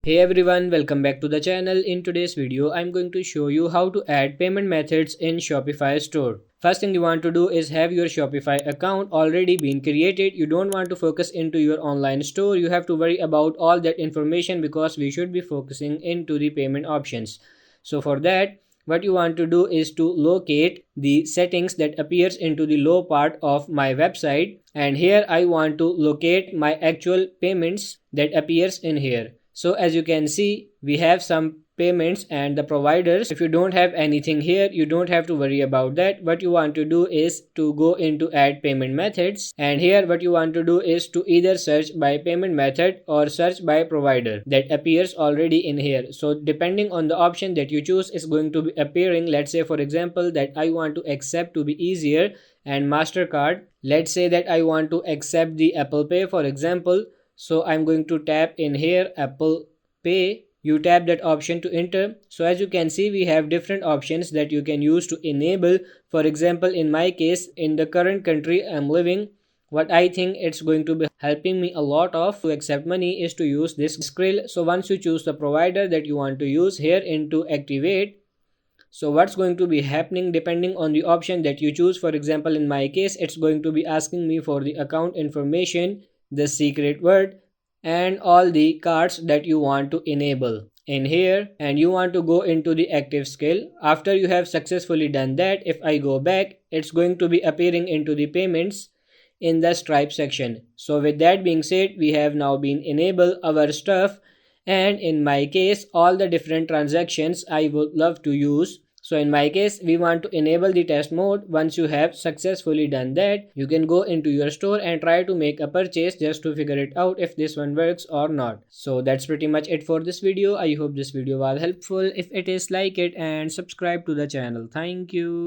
Hey everyone, welcome back to the channel. In today's video, I'm going to show you how to add payment methods in Shopify Store. First thing you want to do is have your Shopify account already been created. You don't want to focus into your online store. You have to worry about all that information because we should be focusing into the payment options. So for that, what you want to do is to locate the settings that appears into the low part of my website, and here I want to locate my actual payments that appears in here. So as you can see, we have some payments and the providers. If you don't have anything here, you don't have to worry about that. What you want to do is to go into add payment methods, and here what you want to do is to either search by payment method or search by provider that appears already in here. So depending on the option that you choose is going to be appearing. Let's say for example that I want to accept to be easier and MasterCard. Let's say that I want to accept the Apple Pay for example. So I'm going to tap in here Apple Pay. You tap that option to enter. So as you can see, we have different options that you can use to enable. For example, in my case, in the current country I'm living, what I think it's going to be helping me a lot of to accept money is to use this Skrill. So once you choose the provider that you want to use here into activate, so what's going to be happening depending on the option that you choose. For example, in my case, it's going to be asking me for the account information, the secret word, and all the cards that you want to enable in here, and you want to go into the active skill. After you have successfully done that, if I go back, it's going to be appearing into the payments in the Stripe section. So with that being said, we have now been enable our stuff, and in my case all the different transactions I would love to use. So in my case, we want to enable the test mode. Once you have successfully done that, you can go into your store and try to make a purchase just to figure it out if this one works or not. So that's pretty much it for this video. I hope this video was helpful. If it is, like it and subscribe to the channel. Thank you.